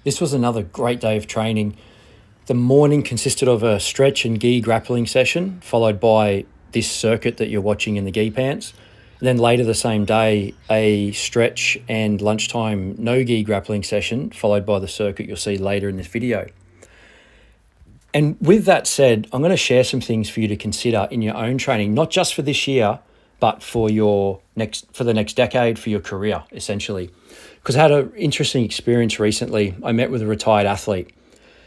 This was another great day of training. The morning consisted of a stretch and gi grappling session, followed by this circuit that you're watching in the gi pants. And then later the same day, a stretch and lunchtime nogi grappling session, followed by the circuit you'll see later in this video. And with that said, I'm going to share some things for you to consider in your own training, not just for this year, but for the next decade, for your career, essentially. Because I had an interesting experience recently. I met with a retired athlete,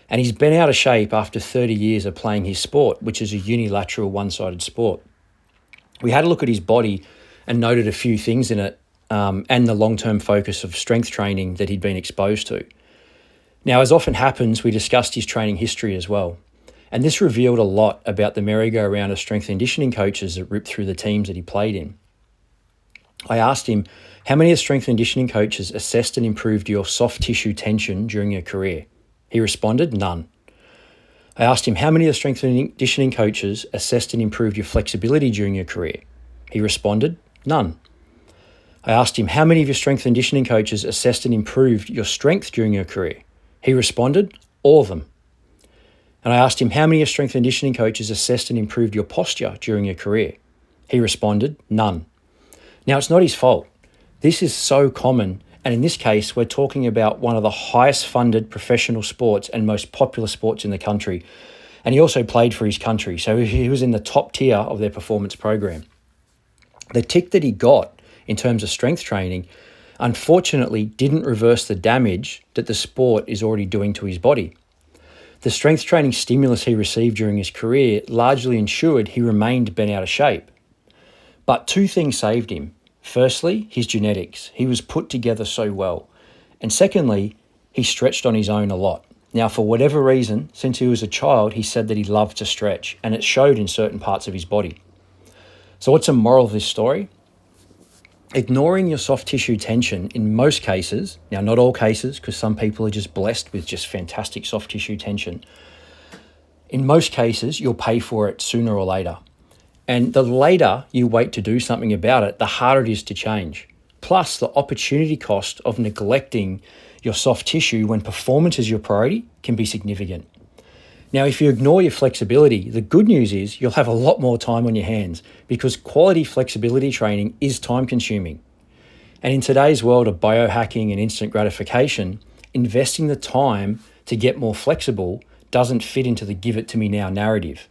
and he's been out of shape after 30 years of playing his sport, which is a unilateral, one-sided sport. We had a look at his body and noted a few things in it, and the long-term focus of strength training that he'd been exposed to. Now, as often happens, we discussed his training history as well. And this revealed a lot about the merry-go-round of strength and conditioning coaches that ripped through the teams that he played in. I asked him, how many of strength and conditioning coaches assessed and improved your soft tissue tension during your career? He responded, none. I asked him, how many of the strength and conditioning coaches assessed and improved your flexibility during your career? He responded, none. I asked him, how many of your strength and conditioning coaches assessed and improved your strength during your career? He responded, all of them. And I asked him, how many of strength and conditioning coaches assessed and improved your posture during your career? He responded, none. Now, it's not his fault. This is so common. And in this case, we're talking about one of the highest funded professional sports and most popular sports in the country. And he also played for his country. So he was in the top tier of their performance program. The tick that he got in terms of strength training, unfortunately, didn't reverse the damage that the sport is already doing to his body. The strength training stimulus he received during his career largely ensured he remained bent out of shape. But two things saved him. Firstly, his genetics. He was put together so well. And secondly, he stretched on his own a lot. Now, for whatever reason, since he was a child, he said that he loved to stretch, and it showed in certain parts of his body. So what's the moral of this story? Ignoring your soft tissue tension in most cases, now not all cases, because some people are just blessed with just fantastic soft tissue tension. In most cases, you'll pay for it sooner or later. And the later you wait to do something about it, the harder it is to change. Plus, the opportunity cost of neglecting your soft tissue when performance is your priority can be significant. Now, if you ignore your flexibility, the good news is you'll have a lot more time on your hands because quality flexibility training is time consuming. And in today's world of biohacking and instant gratification, investing the time to get more flexible doesn't fit into the give it to me now narrative.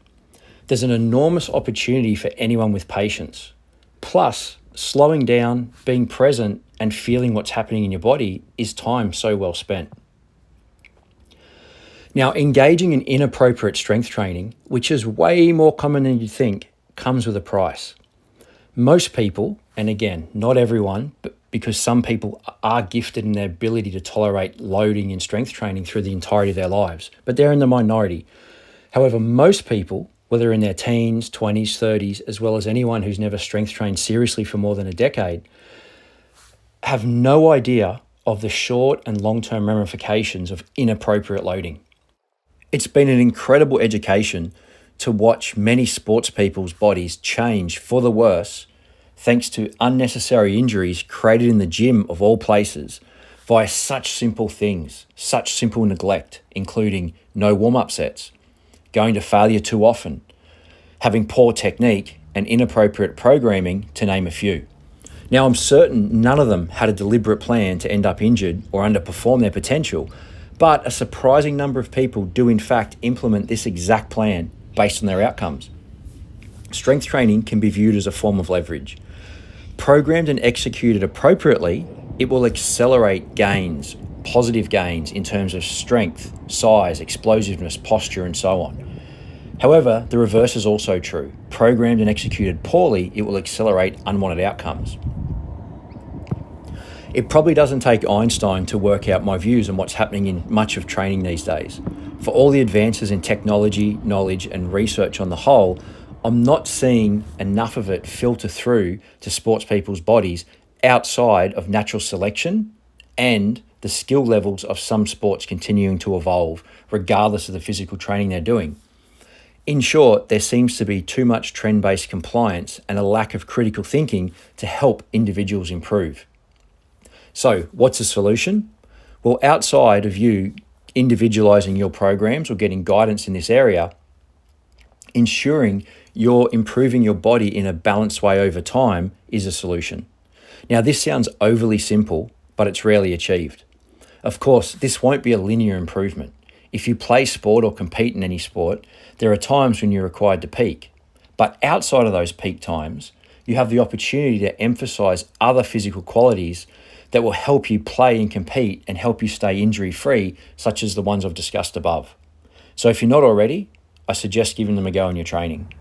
There's an enormous opportunity for anyone with patience. Plus, slowing down, being present, and feeling what's happening in your body is time so well spent. Now, engaging in inappropriate strength training, which is way more common than you think, comes with a price. Most people, and again, not everyone, but because some people are gifted in their ability to tolerate loading in strength training through the entirety of their lives, but they're in the minority. However, most people, whether in their teens, 20s, 30s, as well as anyone who's never strength trained seriously for more than a decade, have no idea of the short and long-term ramifications of inappropriate loading. It's been an incredible education to watch many sports people's bodies change for the worse thanks to unnecessary injuries created in the gym of all places via such simple things, such simple neglect, including no warm-up sets, going to failure too often, having poor technique and inappropriate programming, to name a few. Now, I'm certain none of them had a deliberate plan to end up injured or underperform their potential, but a surprising number of people do in fact implement this exact plan based on their outcomes. Strength training can be viewed as a form of leverage. Programmed and executed appropriately, it will accelerate gains, positive gains in terms of strength, size, explosiveness, posture, and so on. However, the reverse is also true. Programmed and executed poorly, it will accelerate unwanted outcomes. It probably doesn't take Einstein to work out my views on what's happening in much of training these days. For all the advances in technology, knowledge, and research on the whole, I'm not seeing enough of it filter through to sports people's bodies outside of natural selection and the skill levels of some sports continuing to evolve, regardless of the physical training they're doing. In short, there seems to be too much trend-based compliance and a lack of critical thinking to help individuals improve. So, what's the solution? Well, outside of you individualizing your programs or getting guidance in this area, ensuring you're improving your body in a balanced way over time is a solution. Now, this sounds overly simple, but it's rarely achieved. Of course, this won't be a linear improvement. If you play sport or compete in any sport, there are times when you're required to peak. But outside of those peak times, you have the opportunity to emphasize other physical qualities that will help you play and compete and help you stay injury-free, such as the ones I've discussed above. So if you're not already, I suggest giving them a go in your training.